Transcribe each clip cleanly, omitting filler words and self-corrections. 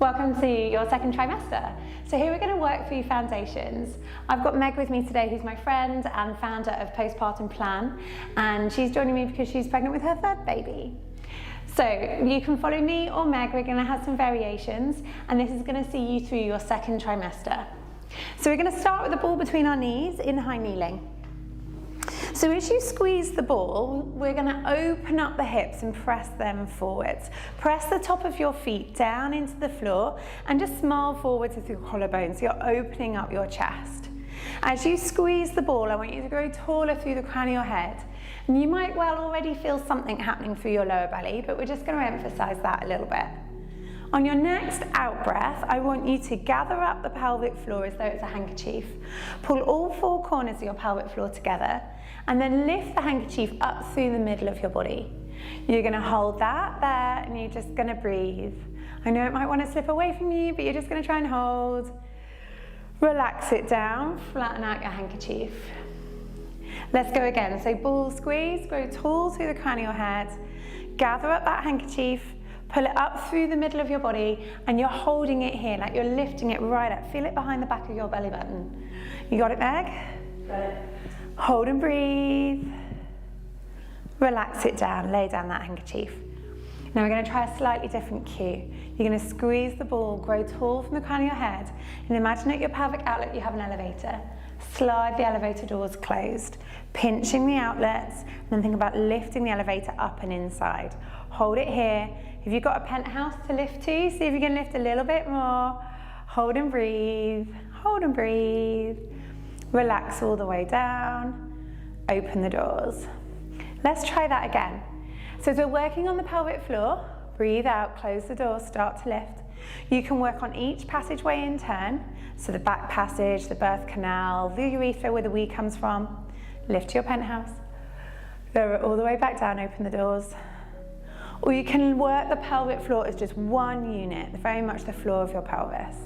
Welcome to your second trimester. So here we're going to work through foundations. I've got Meg with me today, who's my friend and founder of Postpartum Plan, and she's joining me because she's pregnant with her third baby. So you can follow me or Meg. We're going to have some variations, and this is going to see you through your second trimester. So we're going to start with the ball between our knees in high kneeling. So as you squeeze the ball, we're going to open up the hips and press them forwards. Press the top of your feet down into the floor and just smile forwards with your collarbone, so you're opening up your chest. As you squeeze the ball, I want you to grow taller through the crown of your head. And you might well already feel something happening through your lower belly, but we're just going to emphasize that a little bit. On your next out breath, I want you to gather up the pelvic floor as though it's a handkerchief. Pull all four corners of your pelvic floor together and then lift the handkerchief up through the middle of your body. You're going to hold that there and you're just going to breathe. I know it might want to slip away from you, but you're just going to try and hold. Relax it down, flatten out your handkerchief. Let's go again. So ball squeeze, grow tall through the crown of your head. Gather up that handkerchief. Pull it up through the middle of your body and you're holding it here, like you're lifting it right up. Feel it behind the back of your belly button. You got it, Meg? Got it. Hold and breathe. Relax it down, lay down that handkerchief. Now we're going to try a slightly different cue. You're going to squeeze the ball, grow tall from the crown of your head, and imagine at your pelvic outlet you have an elevator. Slide the elevator doors closed, pinching the outlets, and then think about lifting the elevator up and inside. Hold it here. If you've got a penthouse to lift to, see if you can lift a little bit more. Hold and breathe, hold and breathe. Relax all the way down. Open the doors. Let's try that again. So as we're working on the pelvic floor, breathe out, close the door, start to lift. You can work on each passageway in turn. So the back passage, the birth canal, the urethra where the wee comes from. Lift to your penthouse. Lower it all the way back down, open the doors. Or you can work the pelvic floor as just one unit, very much the floor of your pelvis.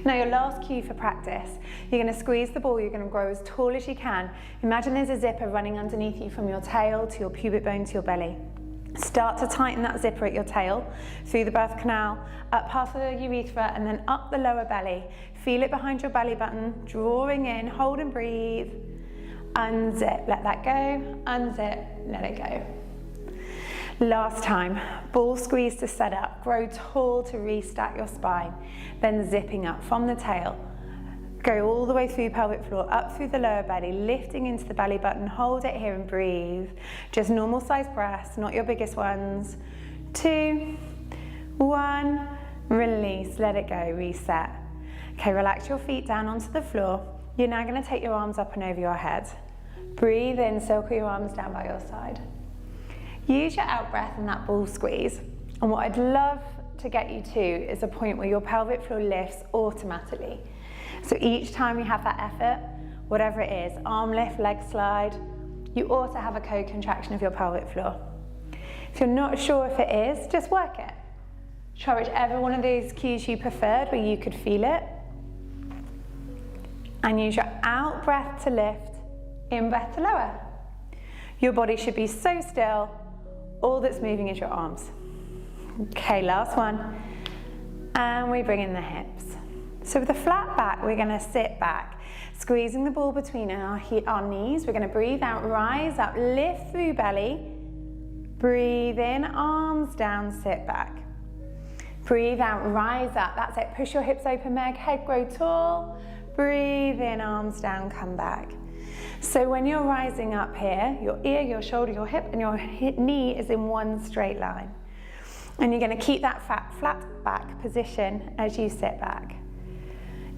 Now your last cue for practice, you're going to squeeze the ball, you're going to grow as tall as you can. Imagine there's a zipper running underneath you from your tail to your pubic bone to your belly. Start to tighten that zipper at your tail, through the birth canal, up past the urethra and then up the lower belly. Feel it behind your belly button, drawing in, hold and breathe. Unzip, let that go, unzip, let it go. Last time, ball squeeze to set up, grow tall to restack your spine, then zipping up from the tail. Go all the way through pelvic floor, up through the lower belly, lifting into the belly button, hold it here and breathe. Just normal size breaths, not your biggest ones. 2, 1, release, let it go, reset. Okay, relax your feet down onto the floor. You're now going to take your arms up and over your head. Breathe in, circle your arms down by your side. Use your out breath and that ball squeeze. And what I'd love to get you to is a point where your pelvic floor lifts automatically. So each time you have that effort, whatever it is, arm lift, leg slide, you ought to have a co-contraction of your pelvic floor. If you're not sure if it is, just work it. Try whichever one of those cues you preferred where you could feel it. And use your out breath to lift, in breath to lower. Your body should be so still. All that's moving is your arms. Okay, last one. And we bring in the hips. So with a flat back, we're going to sit back, squeezing the ball between our knees. We're going to breathe out, rise up, lift through belly. Breathe in, arms down, sit back. Breathe out, rise up. That's it. Push your hips open, Meg. Head grow tall. Breathe in, arms down, come back. So when you're rising up here, your ear, your shoulder, your hip, and your knee is in one straight line. And you're going to keep that flat back position as you sit back.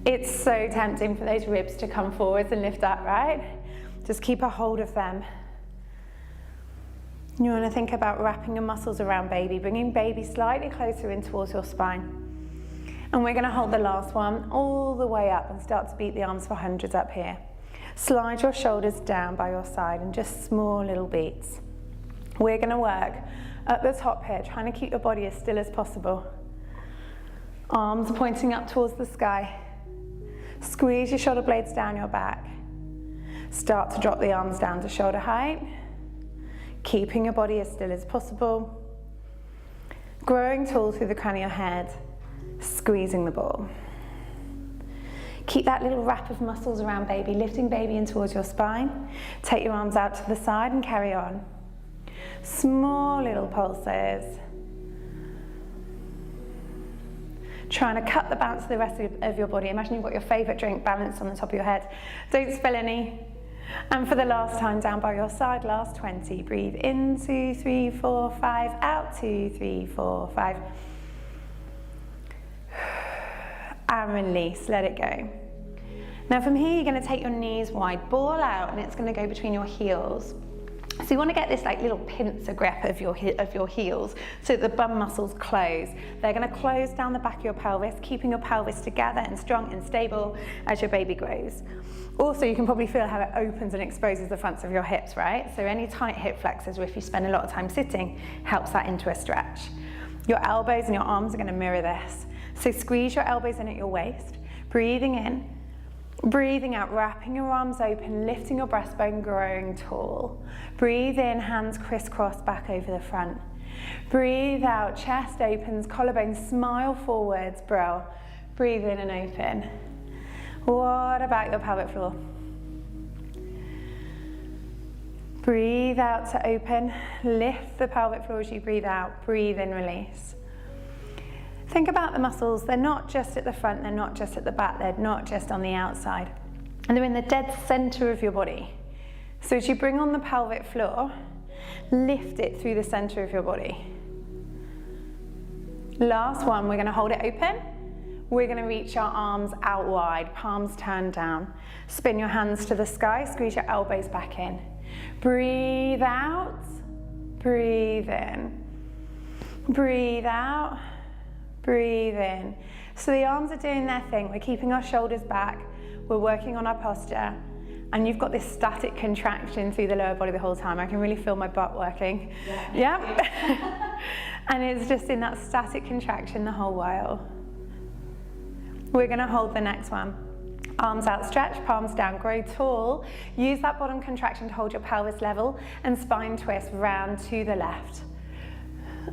It's so tempting for those ribs to come forwards and lift up, right? Just keep a hold of them. You want to think about wrapping your muscles around baby, bringing baby slightly closer in towards your spine. And we're going to hold the last one all the way up and start to beat the arms for hundreds up here. Slide your shoulders down by your side and just small little beats. We're going to work at the top here, trying to keep your body as still as possible. Arms pointing up towards the sky. Squeeze your shoulder blades down your back. Start to drop the arms down to shoulder height, keeping your body as still as possible. Growing tall through the crown of your head. squeezing the ball. Keep that little wrap of muscles around baby, lifting baby in towards your spine. Take your arms out to the side and carry on. Small little pulses. Trying to cut the balance of the rest of your body. Imagine you've got your favourite drink balanced on the top of your head. Don't spill any. And for the last time, down by your side, last 20. Breathe in, 2, 3, 4, 5. Out, 2, 3, 4, 5. And release, let it go. Now from here, you're going to take your knees wide, ball out, and it's going to go between your heels. So you want to get this like little pincer grip of your heels so that the bum muscles close. They're going to close down the back of your pelvis, keeping your pelvis together and strong and stable as your baby grows. Also, you can probably feel how it opens and exposes the fronts of your hips, right? So any tight hip flexors, or if you spend a lot of time sitting, helps that into a stretch. Your elbows and your arms are going to mirror this. So squeeze your elbows in at your waist, breathing in, breathing out, wrapping your arms open, lifting your breastbone, growing tall. Breathe in, hands crisscross back over the front. Breathe out, chest opens, collarbone, smile forwards, brill. Breathe in and open. What about your pelvic floor? Breathe out to open, lift the pelvic floor as you breathe out, breathe in, release. Think about the muscles, they're not just at the front, they're not just at the back, they're not just on the outside. And they're in the dead center of your body. So as you bring on the pelvic floor, lift it through the center of your body. Last one, we're going to hold it open. We're going to reach our arms out wide, palms turned down. Spin your hands to the sky, squeeze your elbows back in. Breathe out, breathe in. Breathe out, breathe in. So the arms are doing their thing. We're keeping our shoulders back. We're working on our posture. And you've got this static contraction through the lower body the whole time. I can really feel my butt working. Yeah. And it's just in that static contraction the whole while. We're going to hold the next one. Arms outstretched, palms down, grow tall. Use that bottom contraction to hold your pelvis level and spine twist round to the left.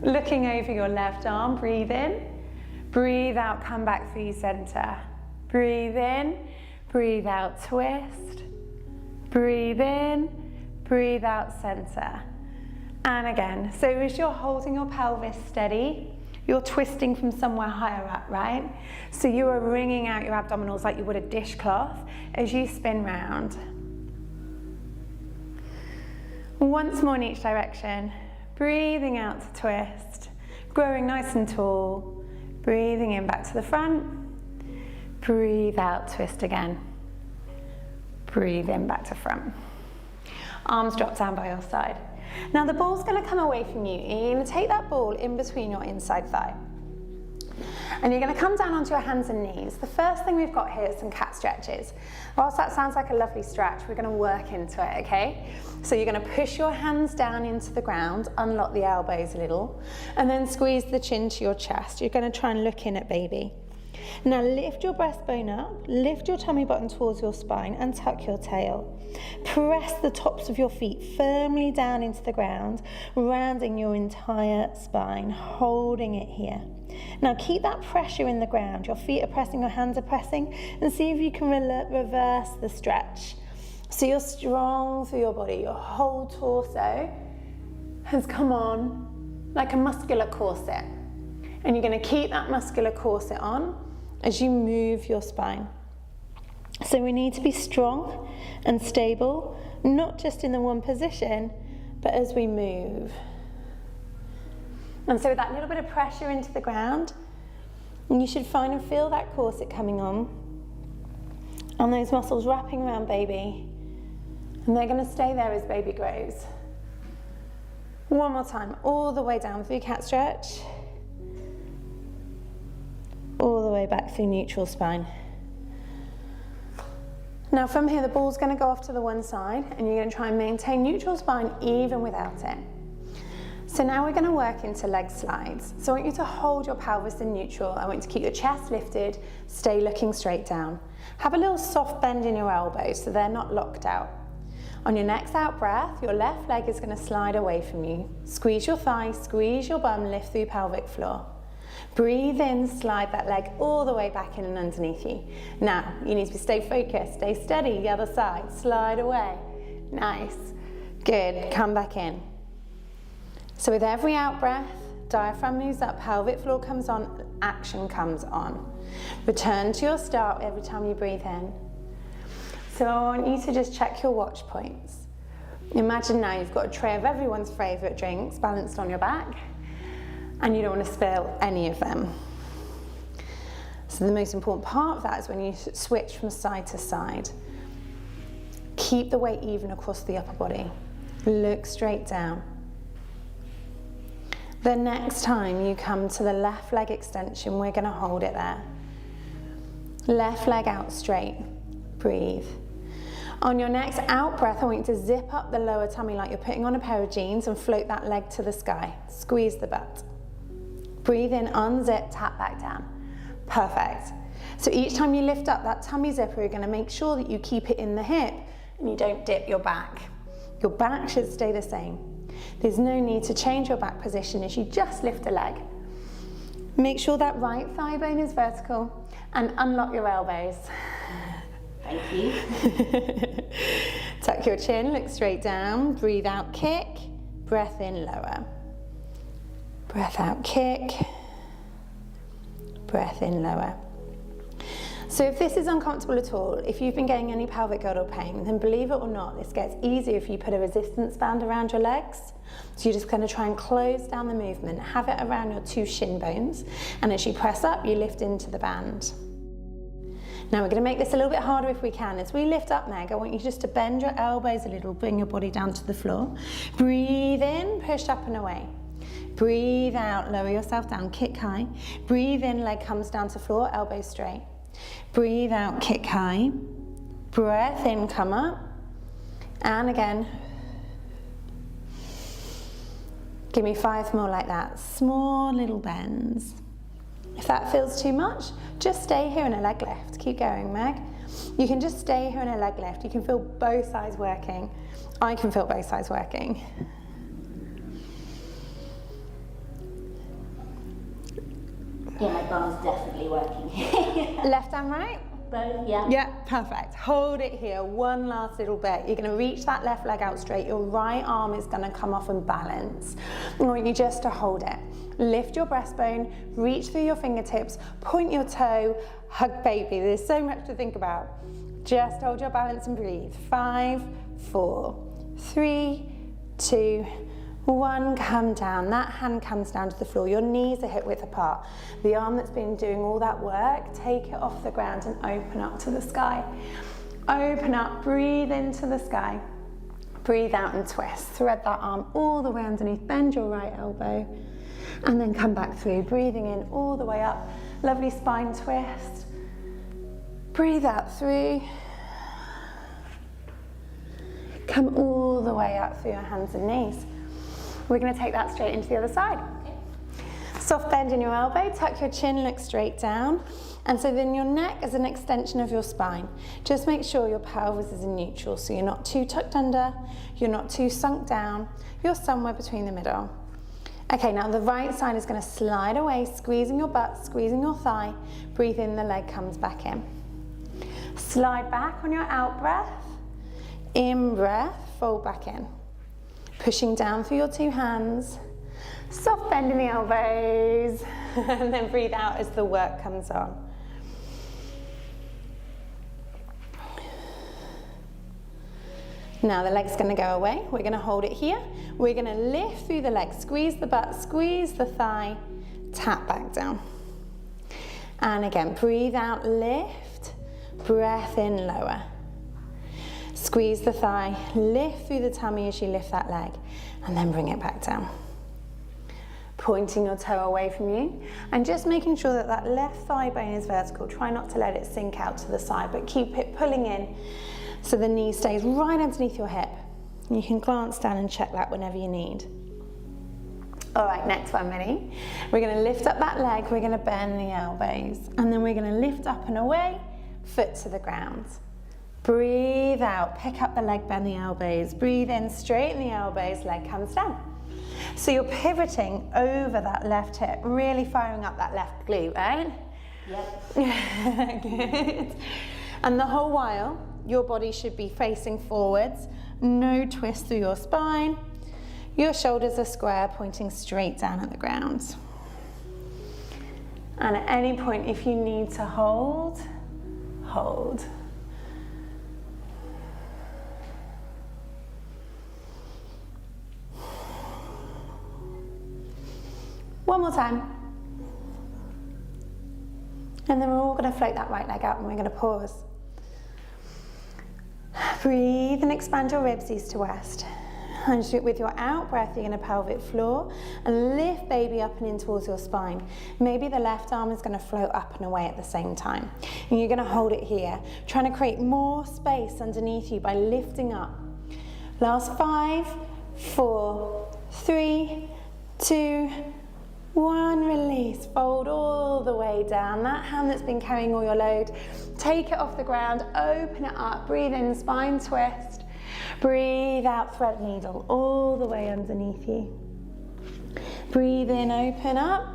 Looking over your left arm, breathe in. Breathe out, come back through center. Breathe in, breathe out, twist. Breathe in, breathe out, center. And again, so as you're holding your pelvis steady, you're twisting from somewhere higher up, right? So you are wringing out your abdominals like you would a dishcloth as you spin round. Once more in each direction, breathing out to twist, growing nice and tall, breathing in back to the front, breathe out, twist again, breathe in back to front. Arms drop down by your side. Now the ball's going to come away from you. You're going to take that ball in between your inside thigh. And you're going to come down onto your hands and knees. The first thing we've got here is some cat stretches. Whilst that sounds like a lovely stretch, we're going to work into it, okay? So you're going to push your hands down into the ground, unlock the elbows a little, and then squeeze the chin to your chest. You're going to try and look in at baby. Now lift your breastbone up, lift your tummy button towards your spine and tuck your tail. Press the tops of your feet firmly down into the ground, rounding your entire spine, holding it here. Now keep that pressure in the ground. Your feet are pressing, your hands are pressing, and see if you can reverse the stretch. So you're strong through your body. Your whole torso has come on like a muscular corset. And you're going to keep that muscular corset on as you move your spine. So we need to be strong and stable, not just in the one position, but as we move. And so with that little bit of pressure into the ground, you should find and feel that corset coming on, and those muscles wrapping around baby, and they're going to stay there as baby grows. One more time, all the way down through cat stretch, all the way back through neutral spine. Now from here, the ball's going to go off to the one side, and you're going to try and maintain neutral spine even without it. So now we're going to work into leg slides. So I want you to hold your pelvis in neutral. I want you to keep your chest lifted, stay looking straight down. Have a little soft bend in your elbows so they're not locked out. On your next out breath, your left leg is going to slide away from you. Squeeze your thigh, squeeze your bum, lift through pelvic floor. Breathe in, slide that leg all the way back in and underneath you. Now, you need to stay focused, stay steady, the other side, slide away. Nice, good, come back in. So with every out breath, diaphragm moves up, pelvic floor comes on, action comes on. Return to your start every time you breathe in. So I want you to just check your watch points. Imagine now you've got a tray of everyone's favourite drinks balanced on your back, and you don't want to spill any of them. So the most important part of that is when you switch from side to side. Keep the weight even across the upper body. Look straight down. The next time you come to the left leg extension, we're going to hold it there. Left leg out straight. Breathe. On your next out breath, I want you to zip up the lower tummy like you're putting on a pair of jeans and float that leg to the sky. Squeeze the butt. Breathe in, unzip, tap back down. Perfect. So each time you lift up that tummy zipper, you're going to make sure that you keep it in the hip and you don't dip your back. Your back should stay the same. There's no need to change your back position as you just lift a leg. Make sure that right thigh bone is vertical and unlock your elbows. Thank you. Tuck your chin, look straight down, breathe out, kick, breath in, lower. Breath out, kick, breath in, lower. So if this is uncomfortable at all, if you've been getting any pelvic girdle pain, then believe it or not, this gets easier if you put a resistance band around your legs. So you're just going to try and close down the movement, have it around your two shin bones, and as you press up, you lift into the band. Now we're going to make this a little bit harder if we can. As we lift up, Meg, I want you just to bend your elbows a little, bring your body down to the floor. Breathe in, push up and away. Breathe out, lower yourself down, kick high. Breathe in, leg comes down to floor, elbows straight. Breathe out, kick high. Breath in, come up. And again. Give me 5 more like that. Small little bends. If that feels too much, just stay here in a leg lift. Keep going, Meg. You can just stay here in a leg lift. You can feel both sides working. I can feel both sides working. Yeah, my bum's definitely working. Left and right? Both, yeah. Yeah, perfect. Hold it here, one last little bit. You're going to reach that left leg out straight. Your right arm is going to come off and balance. I want you just to hold it. Lift your breastbone, reach through your fingertips, point your toe, hug baby. There's so much to think about. Just hold your balance and breathe. 5, 4, 3, 2, 1, come down. That hand comes down to the floor. Your knees are hip width apart. The arm that's been doing all that work, take it off the ground and open up to the sky. Open up, breathe into the sky. Breathe out and twist. Thread that arm all the way underneath. Bend your right elbow. And then come back through. Breathing in all the way up. Lovely spine twist. Breathe out through. Come all the way up through your hands and knees. We're going to take that straight into the other side. Okay. Soft bend in your elbow, tuck your chin, look straight down. And so then your neck is an extension of your spine. Just make sure your pelvis is in neutral, so you're not too tucked under, you're not too sunk down, you're somewhere between the middle. Okay, now the right side is going to slide away, squeezing your butt, squeezing your thigh. Breathe in, the leg comes back in. Slide back on your out breath. In breath, fold back in. Pushing down through your two hands, soft bend in the elbows, and then breathe out as the work comes on. Now the leg's going to go away. We're going to hold it here. We're going to lift through the leg, squeeze the butt, squeeze the thigh, tap back down. And again, breathe out, lift, breath in, lower. Squeeze the thigh, lift through the tummy as you lift that leg, and then bring it back down. Pointing your toe away from you, and just making sure that that left thigh bone is vertical. Try not to let it sink out to the side, but keep it pulling in so the knee stays right underneath your hip. You can glance down and check that whenever you need. All right, next one, Minnie. We're going to lift up that leg, we're going to bend the elbows, and then we're going to lift up and away, foot to the ground. Breathe out, pick up the leg, bend the elbows. Breathe in, straighten the elbows, leg comes down. So you're pivoting over that left hip, really firing up that left glute, right? Yep. Good. And the whole while, your body should be facing forwards, no twist through your spine. Your shoulders are square, pointing straight down at the ground. And at any point, if you need to hold, hold. One more time. And then we're all going to float that right leg up and we're going to pause. Breathe and expand your ribs east to west. And with your out breath, you're going to pelvic floor and lift baby up and in towards your spine. Maybe the left arm is going to float up and away at the same time. And you're going to hold it here, trying to create more space underneath you by lifting up. Last 5, 4, 3, 2, 1, release. Fold all the way down. That hand that's been carrying all your load, take it off the ground, open it up, breathe in, spine twist. Breathe out, thread needle, all the way underneath you. Breathe in, open up.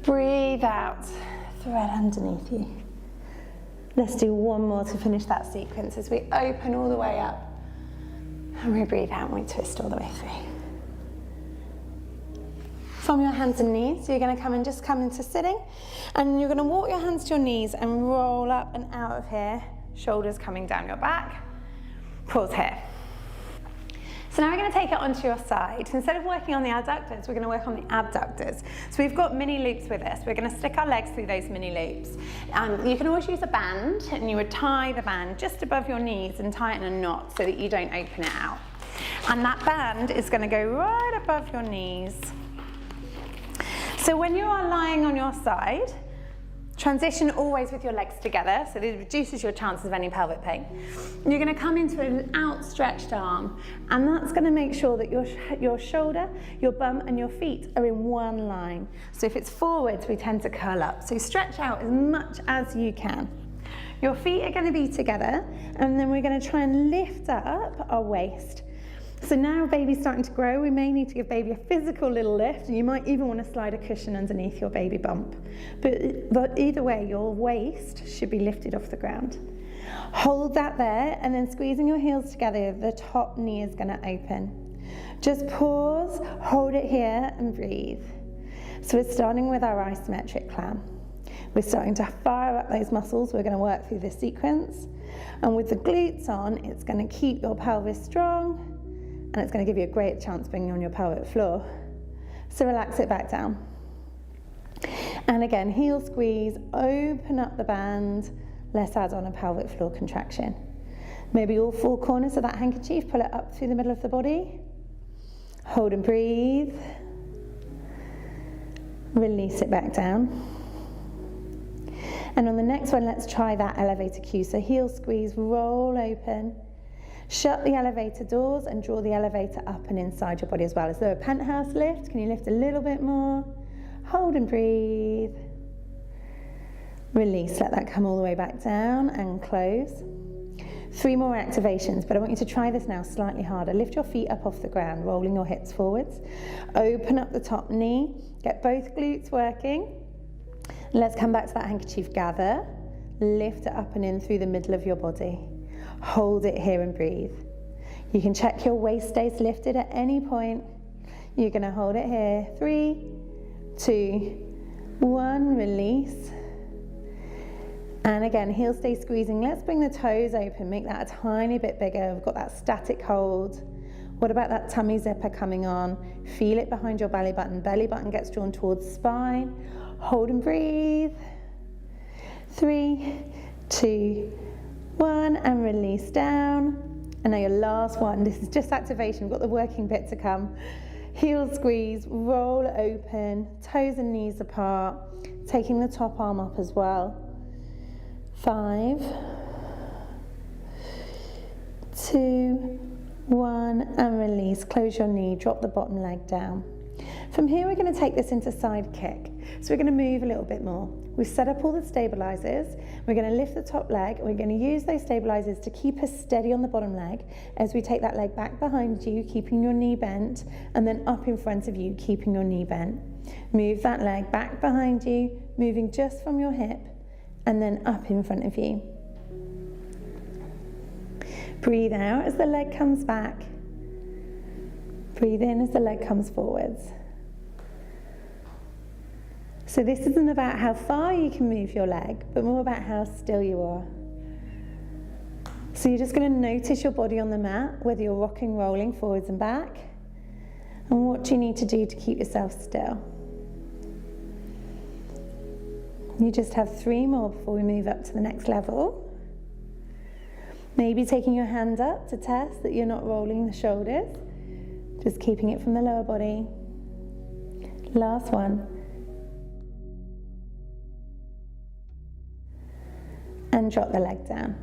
Breathe out, thread underneath you. Let's do one more to finish that sequence as we open all the way up. And we breathe out and we twist all the way through. From your hands and knees, you're going to come into sitting, and you're going to walk your hands to your knees and roll up and out of here, shoulders coming down your back. Pause here. So now we're going to take it onto your side. Instead of working on the adductors, we're going to work on the abductors. So we've got mini loops with us. We're going to stick our legs through those mini loops. You can always use a band, and you would tie the band just above your knees and tie it in a knot so that you don't open it out. And that band is going to go right above your knees. So when you are lying on your side, transition always with your legs together, so this reduces your chances of any pelvic pain. You're going to come into an outstretched arm, and that's going to make sure that your shoulder, your bum and your feet are in one line. So if it's forwards, we tend to curl up. So stretch out as much as you can. Your feet are going to be together, and then we're going to try and lift up our waist. So now baby's starting to grow, we may need to give baby a physical little lift, and you might even want to slide a cushion underneath your baby bump. But either way, your waist should be lifted off the ground. Hold that there, and then squeezing your heels together, the top knee is going to open. Just pause, hold it here, and breathe. So we're starting with our isometric clam. We're starting to fire up those muscles. We're going to work through this sequence. And with the glutes on, it's going to keep your pelvis strong, and it's going to give you a great chance bringing on your pelvic floor. So relax it back down. And again, heel squeeze, open up the band. Let's add on a pelvic floor contraction. Maybe all 4 corners of that handkerchief, pull it up through the middle of the body. Hold and breathe. Release it back down. And on the next one, let's try that elevator cue. So heel squeeze, roll open. Shut the elevator doors and draw the elevator up and inside your body as well. As though a penthouse lift, can you lift a little bit more? Hold and breathe. Release, let that come all the way back down and close. 3 more activations, but I want you to try this now slightly harder. Lift your feet up off the ground, rolling your hips forwards. Open up the top knee, get both glutes working. Let's come back to that handkerchief, gather. Lift it up and in through the middle of your body. Hold it here and breathe. You can check your waist stays lifted at any point. You're going to hold it here. 3, 2, 1, release. And again, heel stay squeezing. Let's bring the toes open, make that a tiny bit bigger. We've got that static hold. What about that tummy zipper coming on? Feel it behind your belly button. Belly button gets drawn towards spine. Hold and breathe. 3, 2, 1, and release down. And now your last one, this is just activation, we've got the working bit to come. Heel squeeze, roll open, toes and knees apart, taking the top arm up as well. 5, 2, 1, and release. Close your knee, drop the bottom leg down. From here, we're going to take this into side kick. So we're going to move a little bit more. We've set up all the stabilizers. We're going to lift the top leg, and we're going to use those stabilizers to keep us steady on the bottom leg as we take that leg back behind you, keeping your knee bent, and then up in front of you, keeping your knee bent. Move that leg back behind you, moving just from your hip, and then up in front of you. Breathe out as the leg comes back. Breathe in as the leg comes forwards. So this isn't about how far you can move your leg, but more about how still you are. So you're just going to notice your body on the mat, whether you're rocking, rolling forwards and back, and what you need to do to keep yourself still. You just have 3 more before we move up to the next level. Maybe taking your hand up to test that you're not rolling the shoulders, just keeping it from the lower body. Last one. And drop the leg down.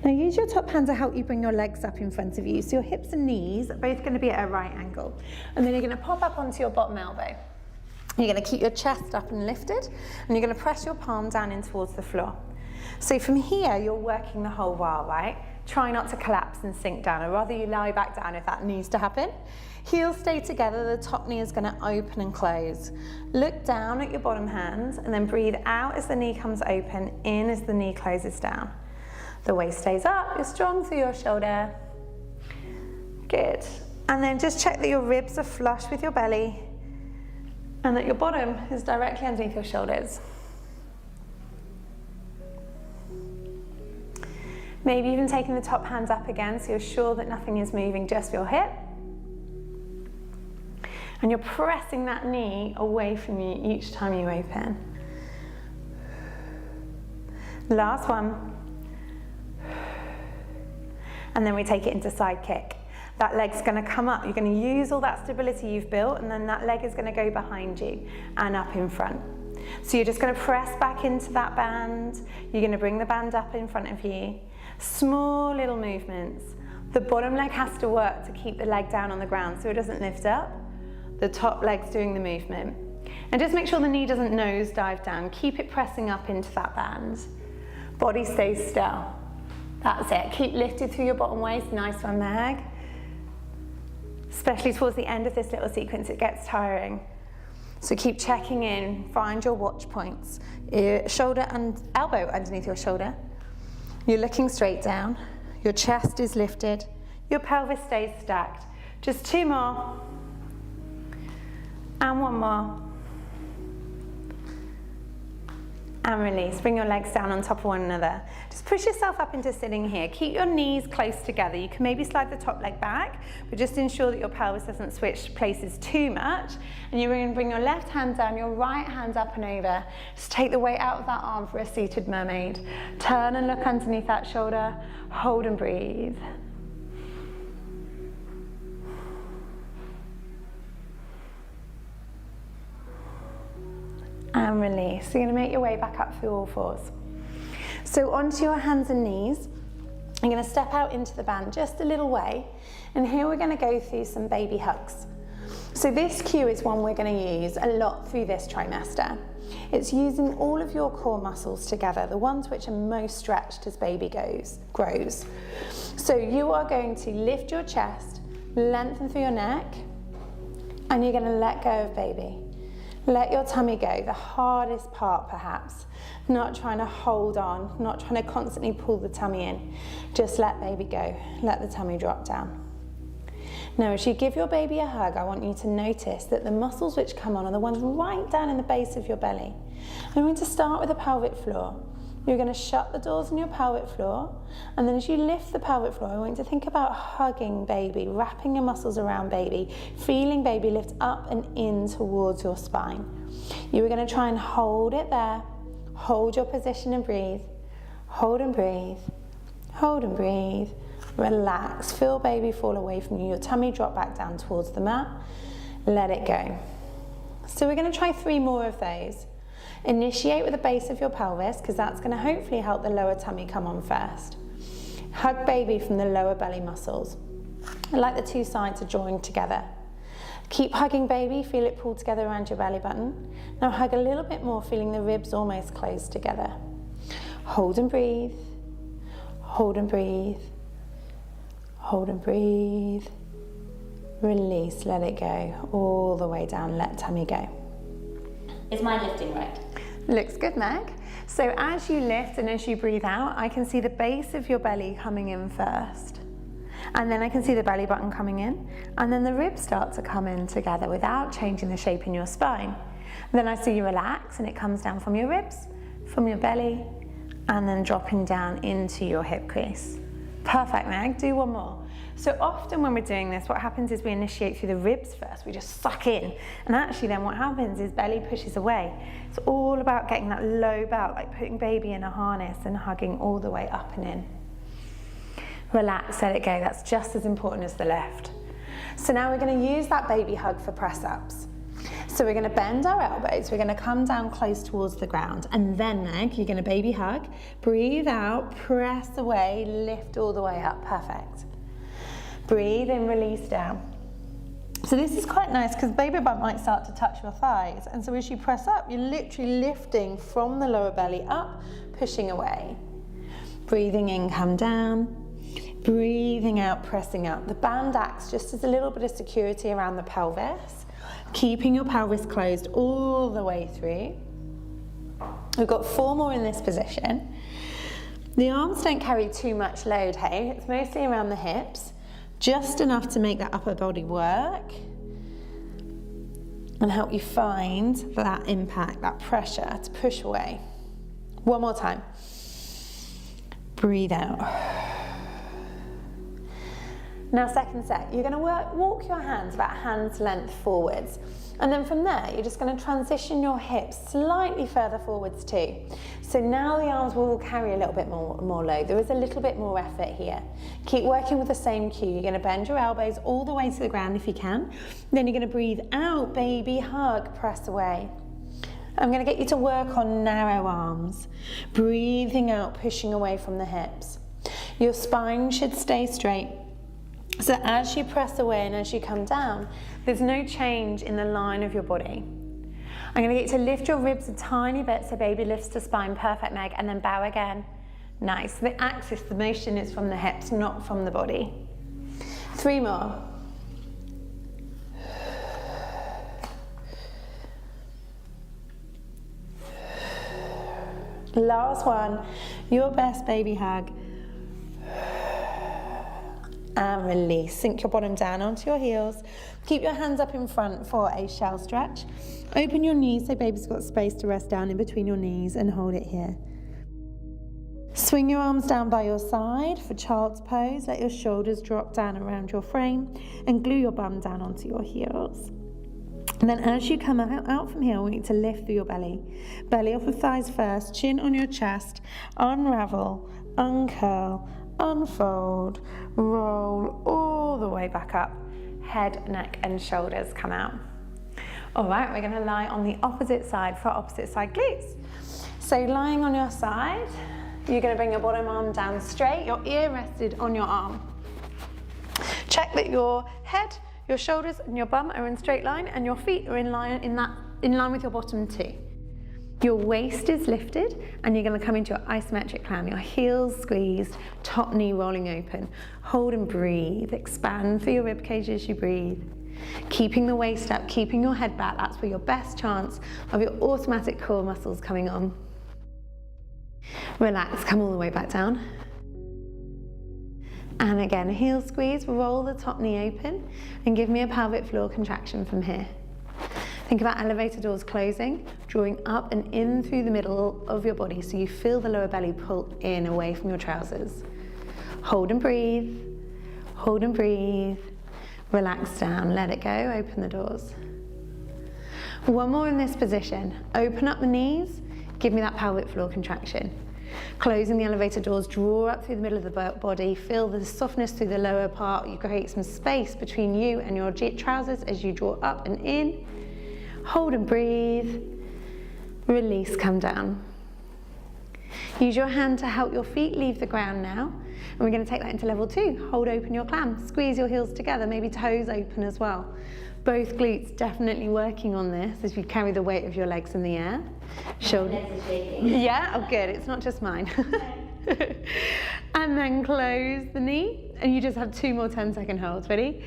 Now use your top hand to help you bring your legs up in front of you. So your hips and knees are both going to be at a right angle. And then you're going to pop up onto your bottom elbow. You're going to keep your chest up and lifted, and you're going to press your palm down in towards the floor. So from here, you're working the whole while, right? Try not to collapse and sink down, or rather you lie back down if that needs to happen. Heels stay together, the top knee is going to open and close. Look down at your bottom hand, and then breathe out as the knee comes open, in as the knee closes down. The waist stays up, you're strong through your shoulder. Good. And then just check that your ribs are flush with your belly, and that your bottom is directly underneath your shoulders. Maybe even taking the top hands up again so you're sure that nothing is moving, just your hip. And you're pressing that knee away from you each time you open. Last one. And then we take it into side kick. That leg's going to come up. You're going to use all that stability you've built, and then that leg is going to go behind you and up in front. So you're just going to press back into that band. You're going to bring the band up in front of you. Small little movements. The bottom leg has to work to keep the leg down on the ground so it doesn't lift up. The top leg's doing the movement. And just make sure the knee doesn't nose dive down. Keep it pressing up into that band. Body stays still. That's it. Keep lifted through your bottom waist. Nice one, Meg. Especially towards the end of this little sequence, it gets tiring. So keep checking in, find your watch points. Shoulder and elbow underneath your shoulder. You're looking straight down. Your chest is lifted. Your pelvis stays stacked. Just 2 more. And 1 more. And release. Bring your legs down on top of one another. Just push yourself up into sitting here. Keep your knees close together. You can maybe slide the top leg back, but just ensure that your pelvis doesn't switch places too much. And you're going to bring your left hand down, your right hand up and over. Just take the weight out of that arm for a seated mermaid. Turn and look underneath that shoulder. Hold and breathe. And release. So you're going to make your way back up through all fours. So onto your hands and knees. You're going to step out into the band just a little way. And here we're going to go through some baby hugs. So this cue is one we're going to use a lot through this trimester. It's using all of your core muscles together, the ones which are most stretched as baby grows. So you are going to lift your chest, lengthen through your neck, and you're going to let go of baby. Let your tummy go, the hardest part perhaps. Not trying to hold on, not trying to constantly pull the tummy in. Just let baby go, let the tummy drop down. Now as you give your baby a hug, I want you to notice that the muscles which come on are the ones right down in the base of your belly. I'm going to start with the pelvic floor. You're going to shut the doors on your pelvic floor, and then as you lift the pelvic floor, I want you to think about hugging baby, wrapping your muscles around baby, feeling baby lift up and in towards your spine. You're going to try and hold it there. Hold your position and breathe. Hold and breathe. Hold and breathe. Relax. Feel baby fall away from you. Your tummy drop back down towards the mat. Let it go. So we're going to try 3 more of those. Initiate with the base of your pelvis, because that's going to hopefully help the lower tummy come on first. Hug baby from the lower belly muscles. Like the 2 sides are joined together. Keep hugging, baby. Feel it pull together around your belly button. Now hug a little bit more, feeling the ribs almost close together. Hold and breathe. Hold and breathe. Hold and breathe. Release, let it go. All the way down, let tummy go. Is mine lifting right? Looks good, Meg. So as you lift and as you breathe out, I can see the base of your belly coming in first. And then I can see the belly button coming in. And then the ribs start to come in together without changing the shape in your spine. And then I see you relax and it comes down from your ribs, from your belly, and then dropping down into your hip crease. Perfect, Meg. Do one more. So often when we're doing this, what happens is we initiate through the ribs first. We just suck in. And actually then what happens is belly pushes away. It's all about getting that low belt, like putting baby in a harness and hugging all the way up and in. Relax, let it go. That's just as important as the lift. So now we're going to use that baby hug for press-ups. So we're going to bend our elbows, we're going to come down close towards the ground, and then, Meg, you're going to baby hug, breathe out, press away, lift all the way up. Perfect. Breathe in, release down. So this is quite nice because baby bump might start to touch your thighs, and so as you press up, you're literally lifting from the lower belly up, pushing away. Breathing in, come down. Breathing out, pressing up. The band acts just as a little bit of security around the pelvis, keeping your pelvis closed all the way through. We've got 4 more in this position. The arms don't carry too much load, hey? It's mostly around the hips, just enough to make that upper body work and help you find that impact, that pressure to push away. One more time. Breathe out. Now second set, you're going to walk your hands about hand's length forwards, and then from there you're just going to transition your hips slightly further forwards too. So now the arms will carry a little bit more load. There is a little bit more effort here. Keep working with the same cue. You're going to bend your elbows all the way to the ground if you can. Then you're going to breathe out, baby hug, press away. I'm going to get you to work on narrow arms. Breathing out, pushing away from the hips. Your spine should stay straight. So as you press away and as you come down, there's no change in the line of your body. I'm going to get you to lift your ribs a tiny bit so baby lifts the spine. Perfect, Meg. And then bow again. Nice. The axis, the motion is from the hips, not from the body. 3 more. Last one. Your best baby hug. And release. Sink your bottom down onto your heels. Keep your hands up in front for a shell stretch. Open your knees so baby's got space to rest down in between your knees, and hold it here. Swing your arms down by your side for child's pose. Let your shoulders drop down around your frame and glue your bum down onto your heels. And then as you come out from here, I want you to lift through your belly. Belly off of thighs first, chin on your chest, unravel, uncurl, unfold, roll all the way back up. Head, neck and shoulders come out. All right, we're going to lie on the opposite side for opposite side glutes. So lying on your side, you're going to bring your bottom arm down straight, your ear rested on your arm. Check that your head, your shoulders and your bum are in straight line and your feet are in line with your bottom too. Your waist is lifted and you're going to come into your isometric clown. Your heels squeezed, top knee rolling open. Hold and breathe. Expand through your rib cage as you breathe. Keeping the waist up, keeping your head back. That's for your best chance of your automatic core muscles coming on. Relax, come all the way back down. And again, heel squeeze, roll the top knee open and give me a pelvic floor contraction from here. Think about elevator doors closing, drawing up and in through the middle of your body so you feel the lower belly pull in away from your trousers. Hold and breathe, hold and breathe. Relax down, let it go, open the doors. One more in this position. Open up the knees, give me that pelvic floor contraction. Closing the elevator doors, draw up through the middle of the body, feel the softness through the lower part. You create some space between you and your trousers as you draw up and in. Hold and breathe. Release, come down. Use your hand to help your feet leave the ground now. And we're going to take that into level 2. Hold open your clam. Squeeze your heels together, maybe toes open as well. Both glutes definitely working on this as you carry the weight of your legs in the air. Shoulder. My legs are shaking. Yeah, oh good, it's not just mine. And then close the knee, and you just have 2 more 10-second holds. Ready?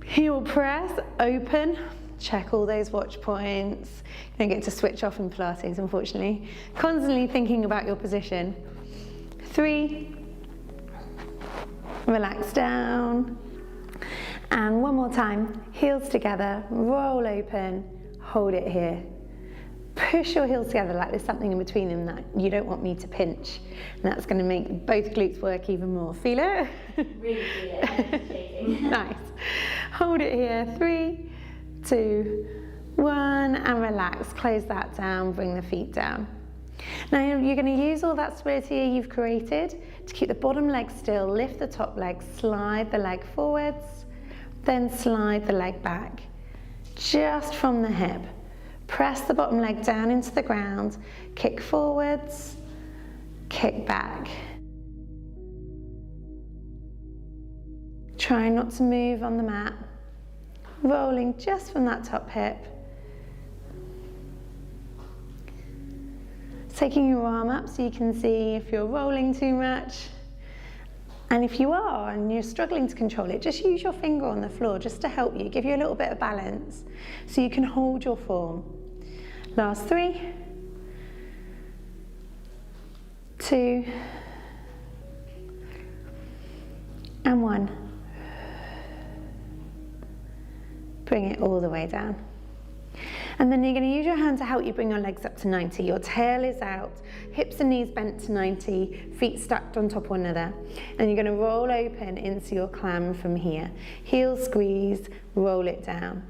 Heel press, open. Check all those watch points. You don't get to switch off in Pilates, unfortunately. Constantly thinking about your position. 3. Relax down. And one more time, heels together, roll open, hold it here. Push your heels together like there's something in between them that you don't want me to pinch. And that's going to make both glutes work even more. Feel it? Really feel it. I'm just shaking. Nice. Hold it here. 3, 2, 1, and relax. Close that down, bring the feet down. Now you're going to use all that stability you've created to keep the bottom leg still, lift the top leg, slide the leg forwards, then slide the leg back, just from the hip. Press the bottom leg down into the ground, kick forwards, kick back. Try not to move on the mat, rolling just from that top hip. Taking your arm up so you can see if you're rolling too much. And if you are and you're struggling to control it, just use your finger on the floor just to help you, give you a little bit of balance so you can hold your form. Last 3, 2, and 1. Bring it all the way down. And then you're going to use your hand to help you bring your legs up to 90. Your tail is out, hips and knees bent to 90, feet stacked on top of one another. And you're going to roll open into your clam from here. Heels squeeze, roll it down.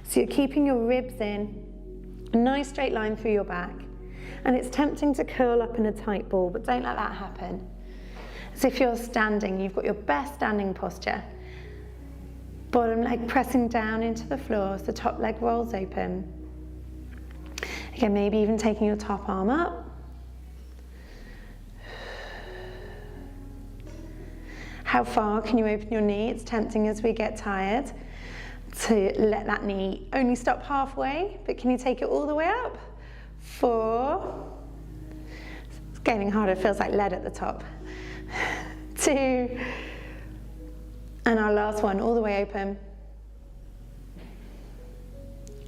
So you're keeping your ribs in, a nice straight line through your back. And it's tempting to curl up in a tight ball, but don't let that happen. As if you're standing, you've got your best standing posture. Bottom leg pressing down into the floor as the top leg rolls open. Again, maybe even taking your top arm up. How far can you open your knee? It's tempting as we get tired to let that knee only stop halfway, but can you take it all the way up? 4. It's getting harder, it feels like lead at the top. 2. And our last one, all the way open.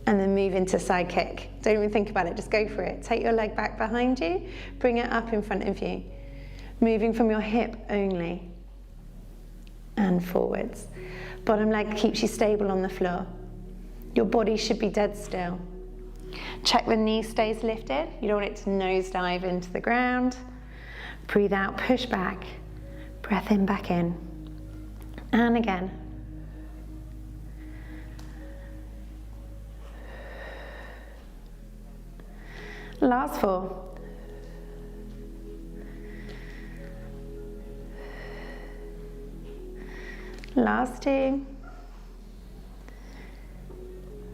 And then move into side kick. Don't even think about it, just go for it. Take your leg back behind you, bring it up in front of you. Moving from your hip only. And forwards. Bottom leg keeps you stable on the floor. Your body should be dead still. Check the knee stays lifted. You don't want it to nosedive into the ground. Breathe out, push back. Breath in, back in. And again. Last 4. Last 2.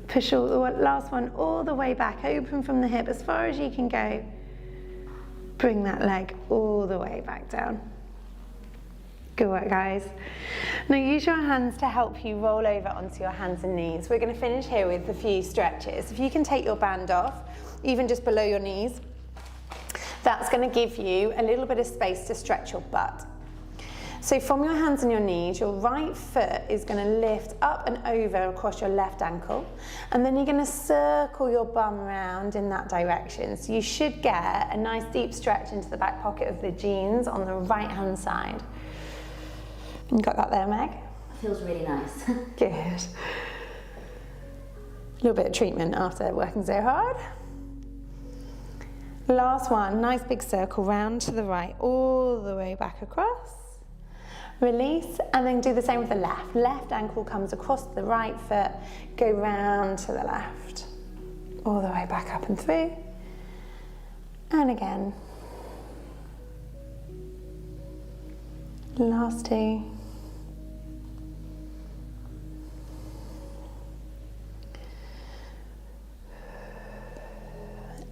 Push all the last one all the way back, open from the hip as far as you can go. Bring that leg all the way back down. Good work, guys. Now use your hands to help you roll over onto your hands and knees. We're going to finish here with a few stretches. If you can take your band off, even just below your knees, that's going to give you a little bit of space to stretch your butt. So from your hands and your knees, your right foot is going to lift up and over across your left ankle, and then you're going to circle your bum around in that direction. So you should get a nice deep stretch into the back pocket of the jeans on the right hand side. You got that there, Meg? Feels really nice. Good. A little bit of treatment after working so hard. Last one, nice big circle round to the right, all the way back across. Release, and then do the same with the left. Left ankle comes across the right foot, go round to the left. All the way back up and through. And again. Last 2.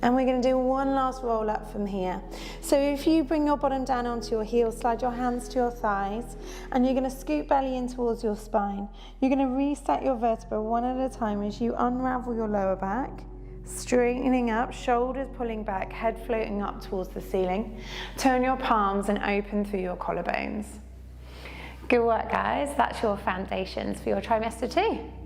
And we're going to do one last roll up from here. So if you bring your bottom down onto your heels, slide your hands to your thighs, and you're going to scoot belly in towards your spine. You're going to reset your vertebra one at a time as you unravel your lower back, straightening up, shoulders pulling back, head floating up towards the ceiling. Turn your palms and open through your collarbones. Good work, guys. That's your foundations for your trimester 2.